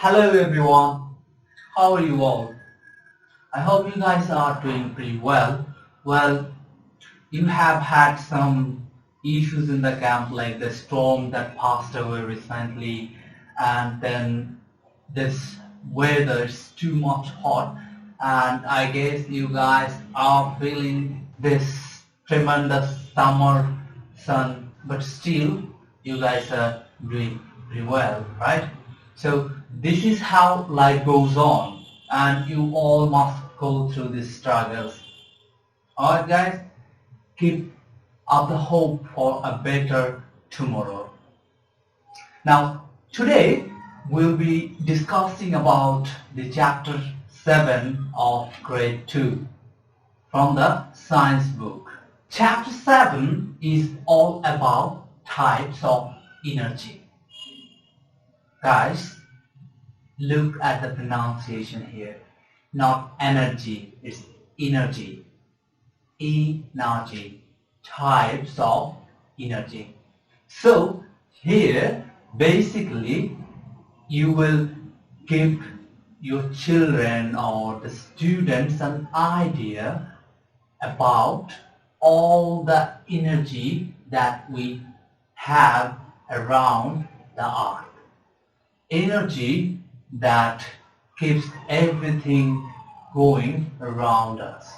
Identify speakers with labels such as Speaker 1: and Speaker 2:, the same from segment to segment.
Speaker 1: Hello everyone, how are you all? I hope you guys are doing pretty well. Well, you have had some issues in the camp like the storm that passed away recently, and then this weather is too much hot, and I guess you guys are feeling this tremendous summer sun, but still you guys are doing pretty well, right? So this is how life goes on, and you all must go through these struggles. Alright guys, keep up the hope for a better tomorrow. Now today we'll be discussing about the chapter 7 of grade 2 from the science book. Chapter 7 is all about types of energy. Guys, look at the pronunciation here. Not energy, it's energy. Energy. Types of energy. So here basically you will give your children or the students an idea about all the energy that we have around the earth. Energy that keeps everything going around us.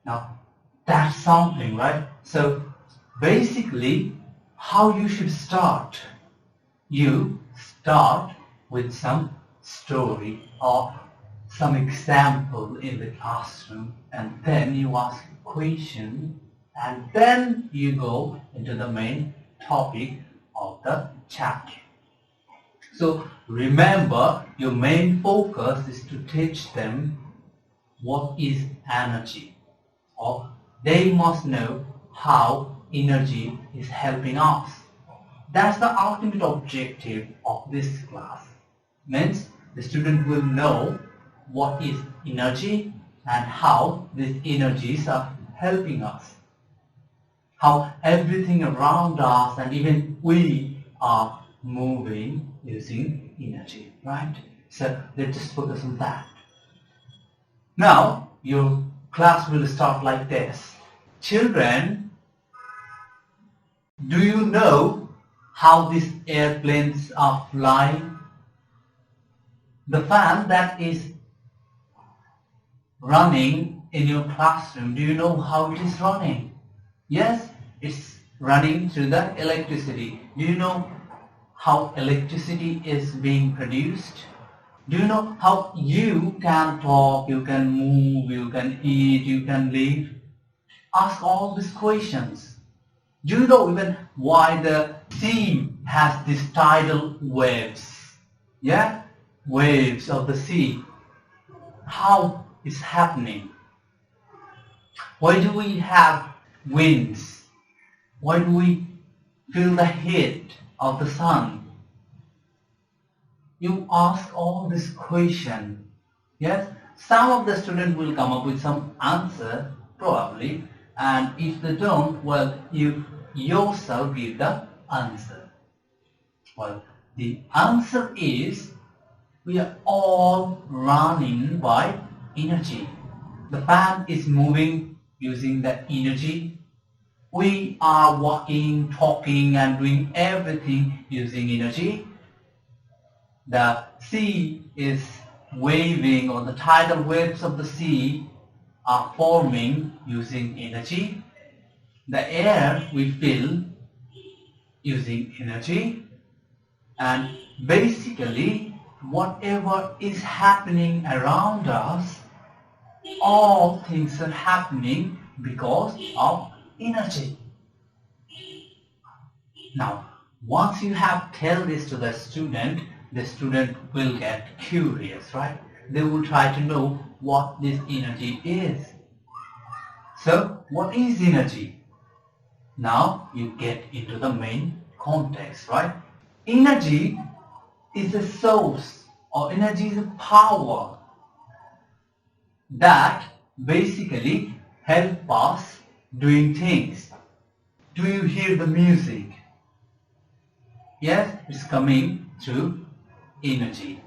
Speaker 1: Now that's something, right? So basically how you should start. You start with some story or some example in the classroom, and then you ask a question, and then you go into the main topic of the chapter. So remember, your main focus is to teach them what is energy, or they must know how energy is helping us. That's the ultimate objective of this class. Means the student will know what is energy and how these energies are helping us. How everything around us and even we are moving using energy, right? So let's just focus on that. Now your class will start like this. Children, do you know how these airplanes are flying? The fan that is running in your classroom, do you know how it is running? Yes, it's running through the electricity. Do you know how electricity is being produced? Do you know how you can talk, you can move, you can eat, you can live? Ask all these questions. Do you know even why the sea has these tidal waves? Yeah? Waves of the sea. How it's happening? Why do we have winds? Why do we feel the heat of the sun? You ask all this question. Yes? Some of the students will come up with some answer, probably, and if they don't, well, you yourself give the answer. Well, the answer is we are all running by energy. The fan is moving using the energy. We are walking, talking, and doing everything using energy. The sea is waving, or the tidal waves of the sea are forming using energy. The air we feel using energy, and basically whatever is happening around us, all things are happening because of energy. Now, once you have tell this to the student will get curious, right? They will try to know what this energy is. So, what is energy? Now you get into the main context, right? Energy is a source, or energy is a power that basically help us doing things. Do you hear the music? Yes, it's coming through energy.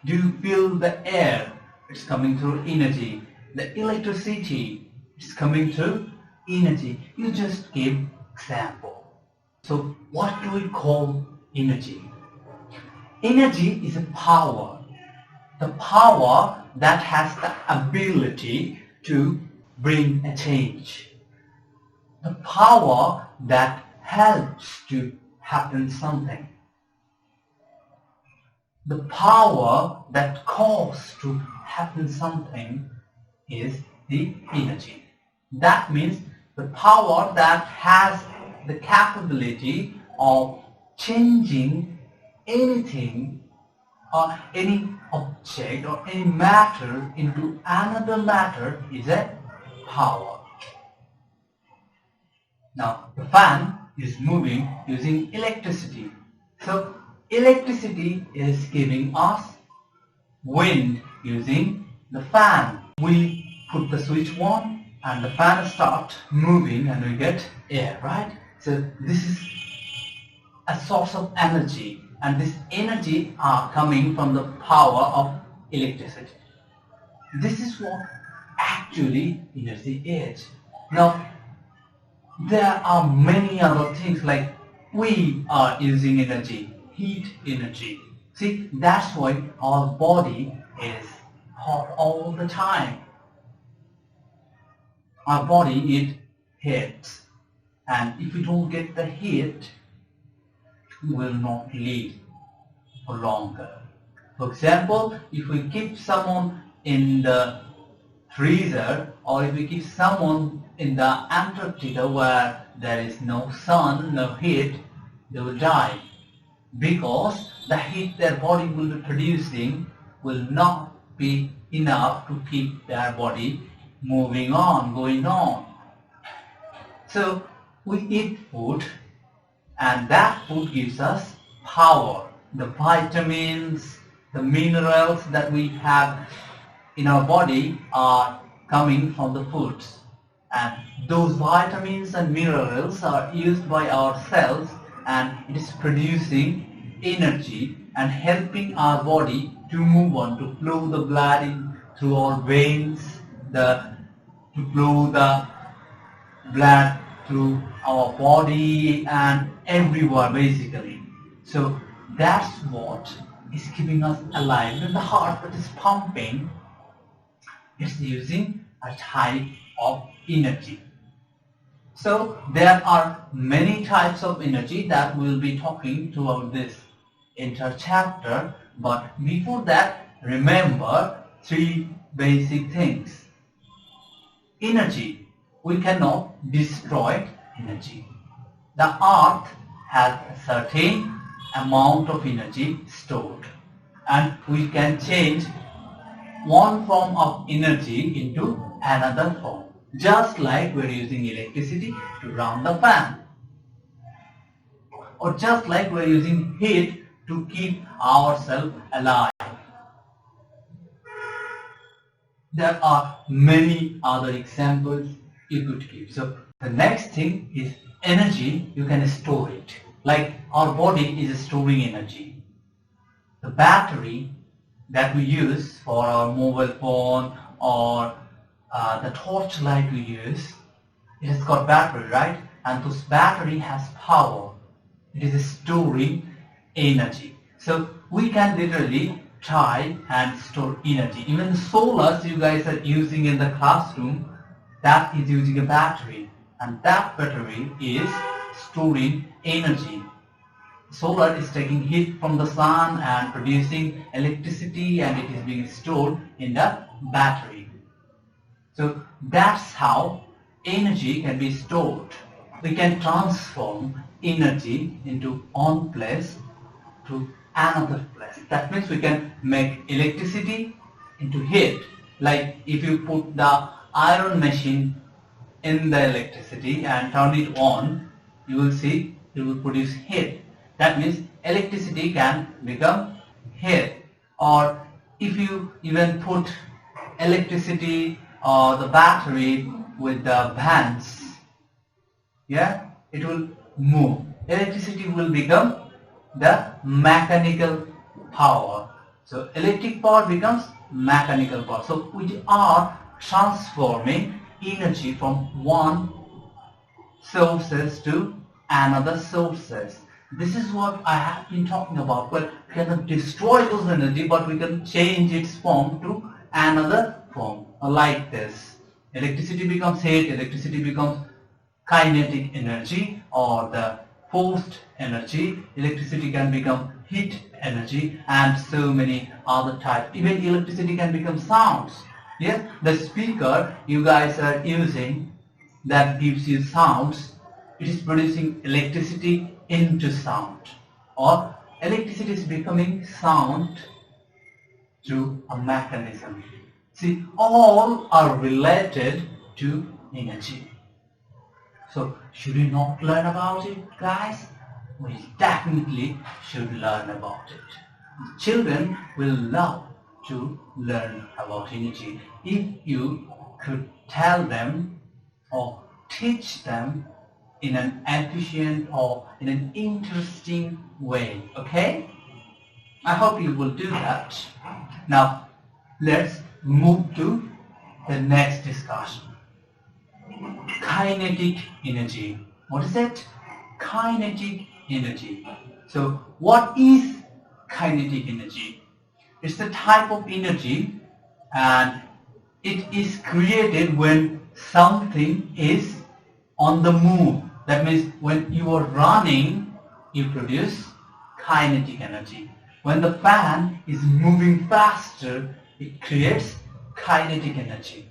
Speaker 1: Do you feel the air? It's coming through energy. The electricity, it's coming through energy. You just give example. So what do we call energy? Energy is a power. The power that has the ability to bring a change. The power that helps to happen something. The power that causes to happen something is the energy. That means the power that has the capability of changing anything or any object or any matter into another matter is a power. Now the fan is moving using electricity. So electricity is giving us wind using the fan. We put the switch on and the fan starts moving and we get air, right? So this is a source of energy, and this energy are coming from the power of electricity. This is what actually energy is. Now there are many other things like we are using energy, heat energy. See, that's why our body is hot all the time. Our body it heats, and if we don't get the heat, we will not live for longer. For example, if we keep someone in the freezer, or if we keep someone in the Antarctica where there is no sun, no heat, they will die, because the heat their body will be producing will not be enough to keep their body moving on, going on. So we eat food, and that food gives us power. The vitamins, the minerals that we have in our body are coming from the foods, and those vitamins and minerals are used by our cells, and it is producing energy and helping our body to move on, to flow the blood in through our veins, to flow the blood through our body and everywhere basically. So that's what is keeping us alive. When the heart that is pumping, it's using a type of energy. So there are many types of energy that we'll be talking throughout this entire chapter, but before that, remember three basic things. Energy. We cannot destroy energy. The earth has a certain amount of energy stored, and we can change one form of energy into another form, just like we're using electricity to run the fan, or just like we're using heat to keep ourselves alive. There are many other examples you could give. So the next thing is energy. You can store it. Like our body is storing energy. The battery that we use for our mobile phone or the torch light we use, it has got battery, right? And this battery has power. It is storing energy. So we can literally try and store energy. Even solar you guys are using in the classroom, that is using a battery, and that battery is storing energy. Solar is taking heat from the sun and producing electricity, and it is being stored in the battery. So that's how energy can be stored. We can transform energy into one place to another place. That means we can make electricity into heat. Like if you put the iron machine in the electricity and turn it on, you will see it will produce heat. That means electricity can become heat. Or if you even put electricity or the battery with the bands, it will move. Electricity will become the mechanical power. So electric power becomes mechanical power. So we are transforming energy from one sources to another sources. This is what I have been talking about. Well, we cannot destroy those energy, but we can change its form to another form, like this. Electricity becomes heat, electricity becomes kinetic energy, or the forced energy. Electricity can become heat energy, and so many other types. Even electricity can become sounds. Yes, the speaker you guys are using that gives you sounds, it is producing electricity into sound, or electricity is becoming sound through a mechanism. See, all are related to energy. So should we not learn about it, guys? We definitely should learn about it. Children will love to learn about energy if you could tell them or teach them in an efficient or in an interesting way. Okay? I hope you will do that. Now, let's move to the next discussion. Kinetic energy. What is it? Kinetic energy. So, what is kinetic energy? It's a type of energy, and it is created when something is on the move. That means when you are running, you produce kinetic energy. When the fan is moving faster, it creates kinetic energy.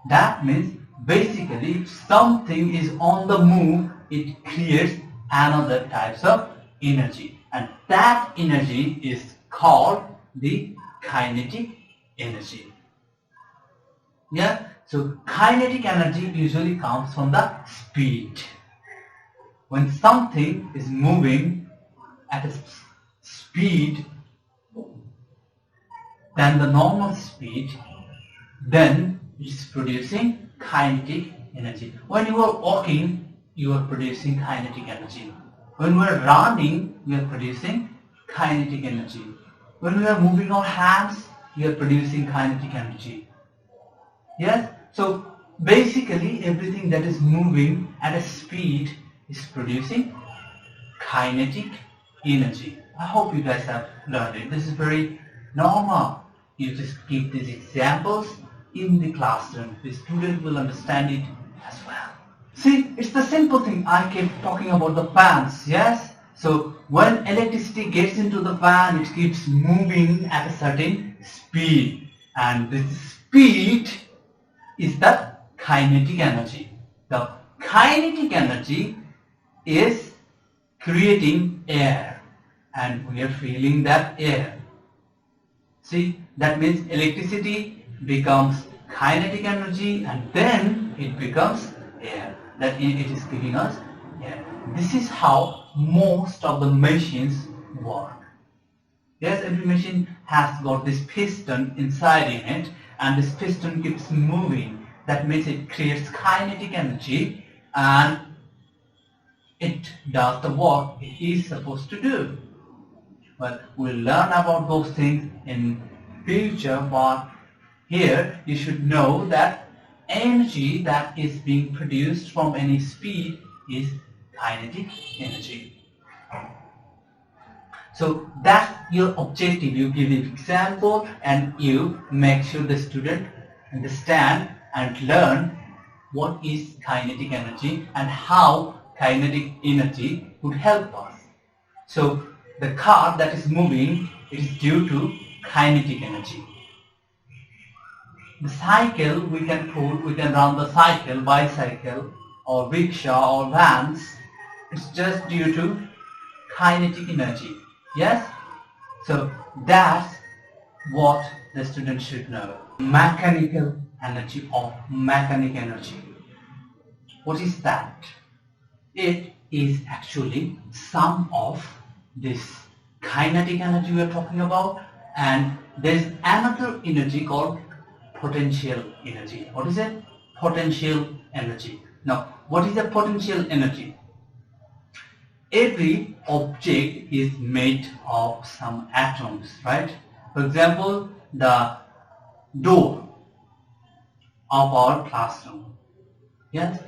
Speaker 1: That means basically if something is on the move, it creates another types of energy, and that energy is called the kinetic energy. Yeah, so kinetic energy usually comes from the speed. When something is moving at a speed than the normal speed, then it is producing kinetic energy. When you are walking, you are producing kinetic energy. When we are running, we are producing kinetic energy. When we are moving our hands, we are producing kinetic energy. Yes? So basically everything that is moving at a speed is producing kinetic energy. I hope you guys have learned it. This is very normal. You just give these examples in the classroom. The student will understand it as well. See, it's the simple thing. I kept talking about the fans, yes? So when electricity gets into the fan, it keeps moving at a certain speed. And this speed is the kinetic energy. The kinetic energy is creating air, and we are feeling that air. See, that means electricity becomes kinetic energy, and then it becomes air. That it is giving us air. This is how most of the machines work. Yes, every machine has got this piston inside in it, and this piston keeps moving. That means it creates kinetic energy, and it does the work it is supposed to do. But we'll learn about those things in future, but here you should know that energy that is being produced from any speed is kinetic energy. So that's your objective. You give an example and you make sure the student understand and learn what is kinetic energy and how kinetic energy would help us. So the car that is moving, it is due to kinetic energy. The cycle we can run the cycle, bicycle or rickshaw or vans, it's just due to kinetic energy. Yes? So that's what the student should know. Mechanical energy or mechanic energy. What is that? It is actually sum of this kinetic energy we are talking about, and there is another energy called potential energy. What is it? Potential energy. Now, what is the potential energy? Every object is made of some atoms, right? For example, the door of our classroom. Yes,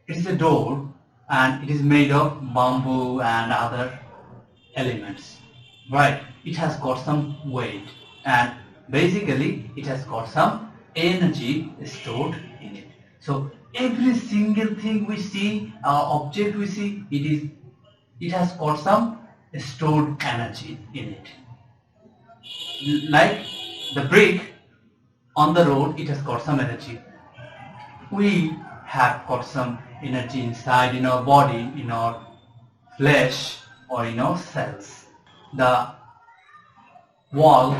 Speaker 1: it is a door and it is made of bamboo and other elements. Right, it has got some weight and basically it has got some energy stored in it. So every single thing we see, object we see, it has got some stored energy in it. Like the brick on the road, it has got some energy. We have got some energy inside in our body, in our flesh or in our cells. The wall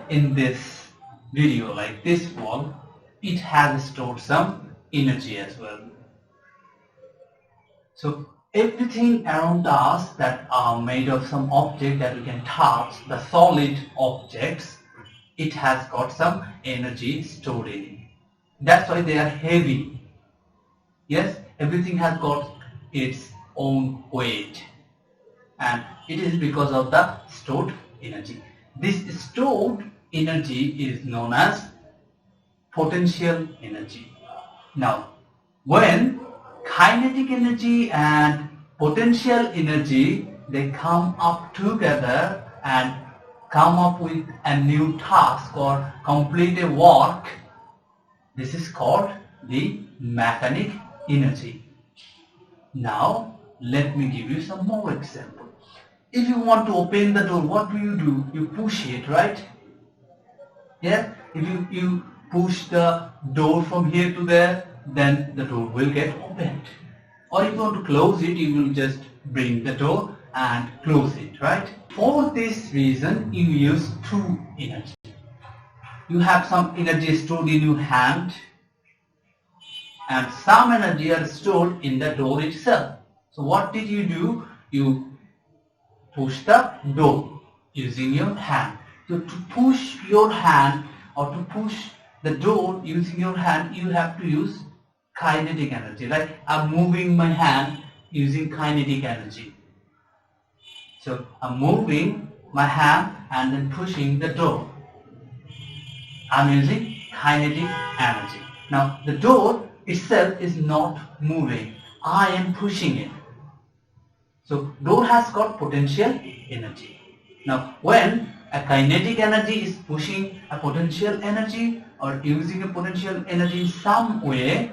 Speaker 1: in this video, like this wall, it has stored some energy as well. So everything around us that are made of some object that we can touch, the solid objects, it has got some energy stored in it. That's why they are heavy. Yes, everything has got its own weight, and it is because of the stored energy. This stored energy is known as potential energy. Now, when kinetic energy and potential energy, they come up together and come up with a new task or complete a work, this is called the mechanic energy. Now, let me give you some more examples. If you want to open the door, what do? You push it, right? Yeah? If you push the door from here to there, then the door will get opened. Or if you want to close it, you will just bring the door and close it, right? For this reason, you use two energy. You have some energy stored in your hand and some energy are stored in the door itself. So what did you do? You push the door using your hand. So to push your hand or to push the door using your hand, you have to use kinetic energy. Like I'm moving my hand using kinetic energy. So I'm moving my hand and then pushing the door. I'm using kinetic energy. Now the door itself is not moving. I am pushing it. So door has got potential energy. Now when a kinetic energy is pushing a potential energy or using a potential energy in some way,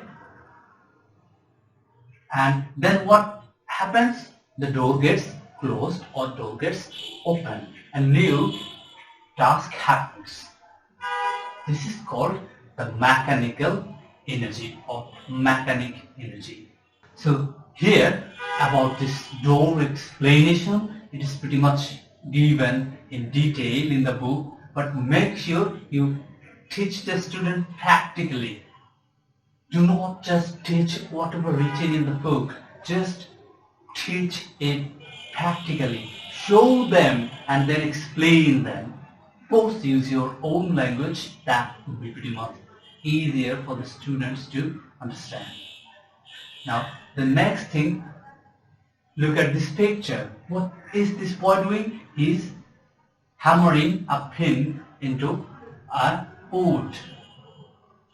Speaker 1: and then what happens? The door gets closed or door gets open. A new task happens. This is called the mechanical energy or mechanic energy. So here about this door explanation, it is pretty much given in detail in the book, but make sure you teach the student practically. Do not just teach whatever written in the book, just teach it practically. Show them and then explain them. Both use your own language, that would be pretty much easier for the students to understand. Now the next thing, look at this picture. What is this boy doing? He's hammering a pin into a wood.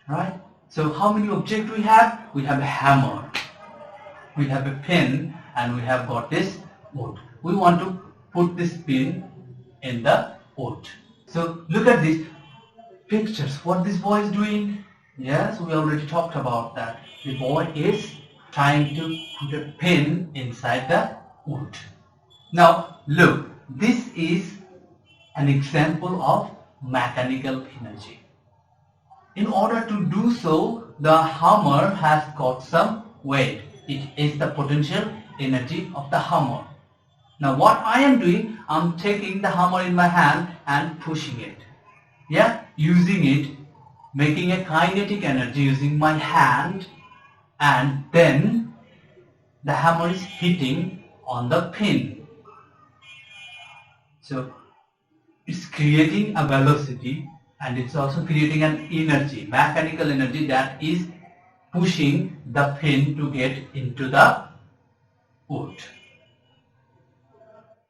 Speaker 1: Right? So how many objects we have? We have a hammer, we have a pin, and we have got this wood. We want to put this pin in the wood. So look at these pictures. What this boy is doing? Yes, we already talked about that. The boy is trying to put a pin inside the wood. Now look, this is an example of mechanical energy. In order to do so, the hammer has got some weight. It is the potential energy of the hammer. Now what I am doing, I am taking the hammer in my hand and pushing it. Yeah, using it, making a kinetic energy using my hand, and then the hammer is hitting on the pin. So it's creating a velocity and it's also creating an energy, mechanical energy, that is pushing the pin to get into the wood.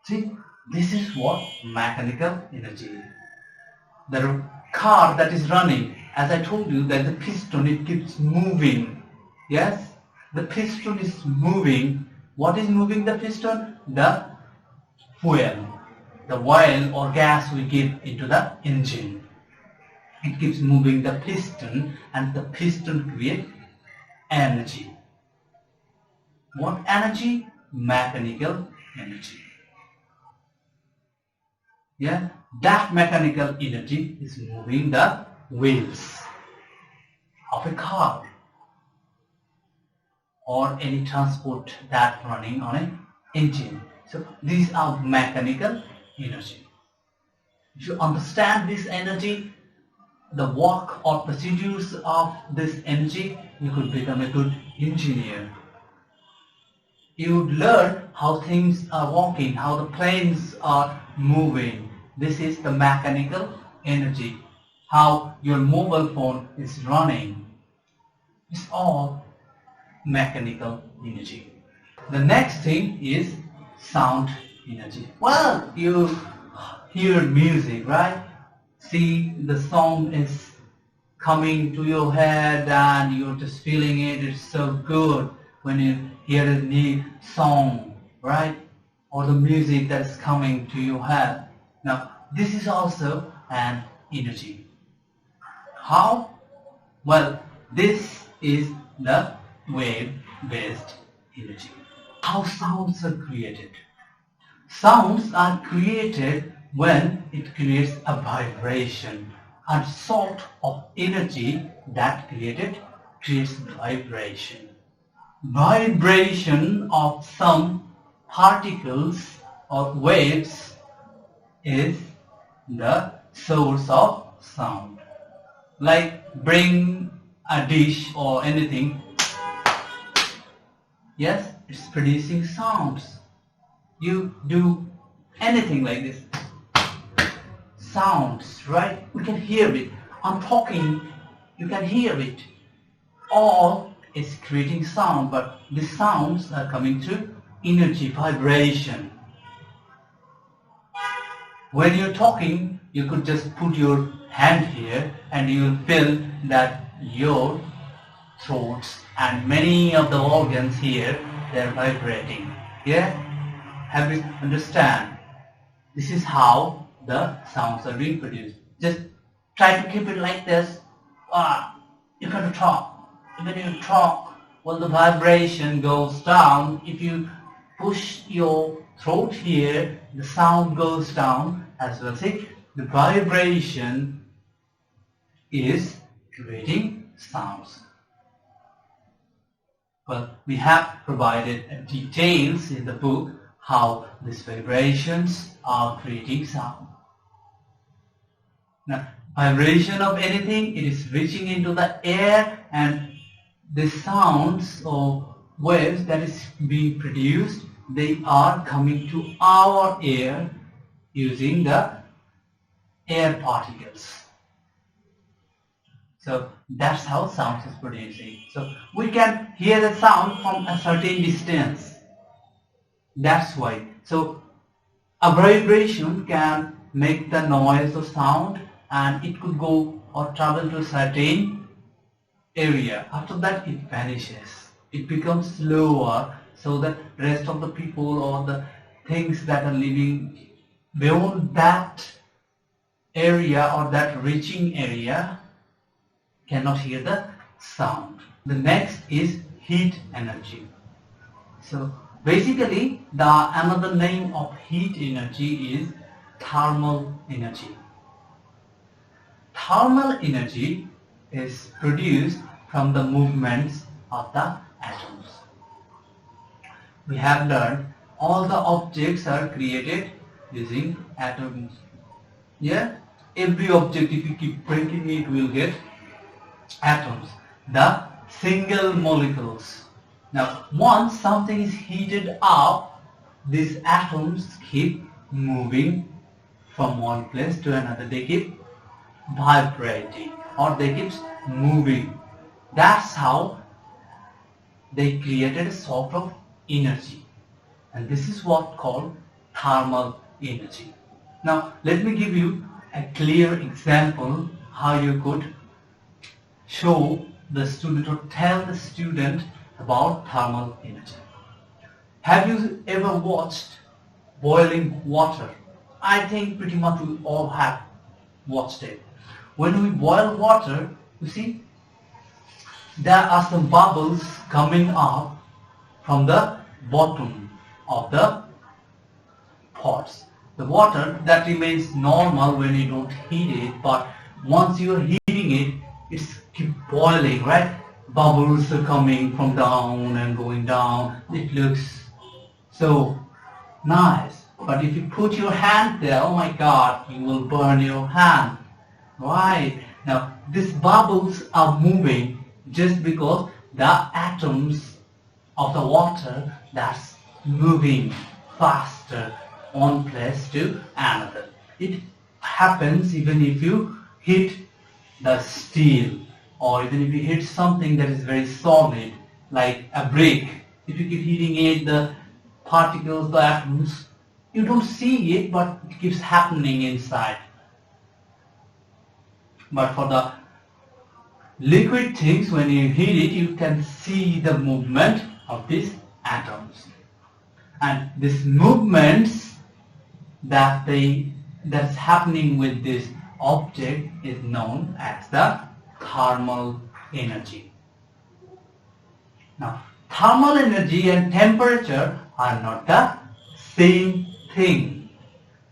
Speaker 1: See, this is what mechanical energy is. The car that is running, as I told you, that the piston, it keeps moving. Yes, the piston is moving. What is moving the piston? The fuel, the oil or gas we give into the engine. It keeps moving the piston, and the piston creates energy. What energy? Mechanical energy. Yeah, that mechanical energy is moving the wheels of a car or any transport that running on an engine. So these are mechanical energy. If you understand this energy, the work or procedures of this energy, you could become a good engineer. You would learn how things are working, how the planes are moving. This is the mechanical energy. How your mobile phone is running. It's all mechanical energy. The next thing is sound energy. Well, you hear music, right? See, the song is coming to your head and you're just feeling it. It's so good when you hear a new song, right? Or the music that's coming to your head. Now, this is also an energy. How? Well, this is the wave-based energy. How sounds are created? Sounds are created when it creates a vibration, a sort of energy that creates vibration. Vibration of some particles or waves is the source of sound. Like bring a dish or anything, yes, it's producing sounds. You do anything like this, sounds, right? We can hear it. I'm talking, you can hear it. All is creating sound, but the sounds are coming through energy, vibration. When you're talking, you could just put your hand here and you will feel that your throats and many of the organs here, they're vibrating. Yeah? Have you understand? This is how the sounds are being produced. Just try to keep it like this. You got to talk. When you talk, well, the vibration goes down. If you push your throat here, the sound goes down as well. See, the vibration is creating sounds. Well, we have provided details in the book how these vibrations are creating sound. Now, vibration of anything, it is reaching into the air, and the sounds or waves that is being produced, they are coming to our ear using the air particles. So that's how sound is producing. So we can hear the sound from a certain distance. That's why. So a vibration can make the noise or sound, and it could go or travel to a certain area. After that it vanishes. It becomes slower, so that rest of the people or the things that are living beyond that area or that reaching area cannot hear the sound. The next is heat energy. So basically another name of heat energy is thermal energy. Thermal energy is produced from the movements of the atoms. We have learned all the objects are created using atoms. Yeah? Every object, if you keep breaking it, will get atoms. The single molecules. Now, once something is heated up, these atoms keep moving from one place to another. They keep vibrating, or they keep moving. That's how they created a sort of energy. And this is what called thermal energy. Now let me give you a clear example how you could show the student or tell the student about thermal energy. Have you ever watched boiling water? I think pretty much we all have watched it. When we boil water, you see, there are some bubbles coming up from the bottom of the pots. The water that remains normal when you don't heat it, but once you are heating it, it's keep boiling, right? Bubbles are coming from down and going down. It looks so nice. But if you put your hand there, oh my God, you will burn your hand. Right? Now, these bubbles are moving just because the atoms of the water that's moving faster one place to another. It happens even if you hit the steel or even if you hit something that is very solid like a brick. If you keep hitting it, the particles, the atoms, you don't see it, but it keeps happening inside. But for the liquid things, when you heat it, you can see the movement of these atoms. And these movements that's happening with this object is known as the thermal energy. Now, thermal energy and temperature are not the same thing.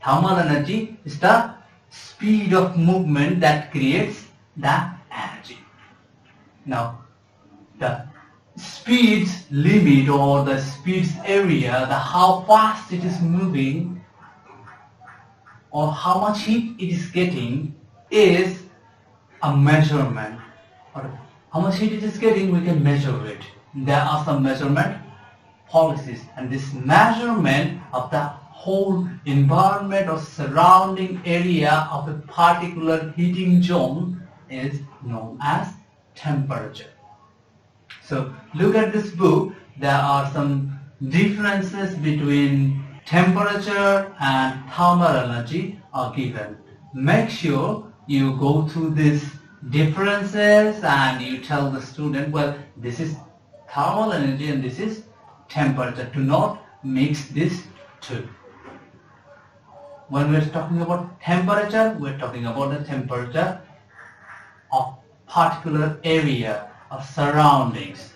Speaker 1: Thermal energy is the speed of movement that creates the energy. Now, the speed's limit or the speed's area, how fast it is moving or how much heat it is getting is a measurement. Or how much heat it is getting, we can measure it. There are some measurement policies, and this measurement of the whole environment or surrounding area of a particular heating zone is known as temperature. So look at this book. There are some differences between temperature and thermal energy are given. Make sure you go through these differences and you tell the student, well, this is thermal energy and this is temperature. Do not mix these two. When we're talking about temperature, we're talking about the temperature of particular area of surroundings.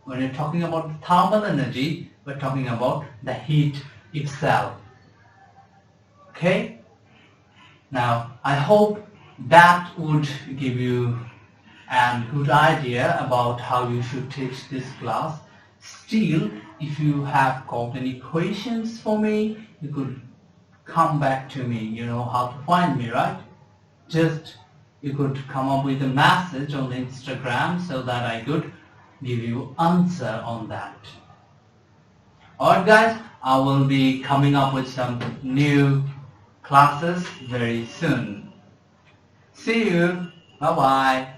Speaker 1: When you're talking about thermal energy, we're talking about the heat itself. Okay? Now, I hope that would give you a good idea about how you should teach this class. Still, if you have got any questions for me, you could come back to me. You know how to find me, right? Just you could come up with a message on Instagram so that I could give you answer on that. Alright guys, I will be coming up with some new classes very soon. See you. Bye bye.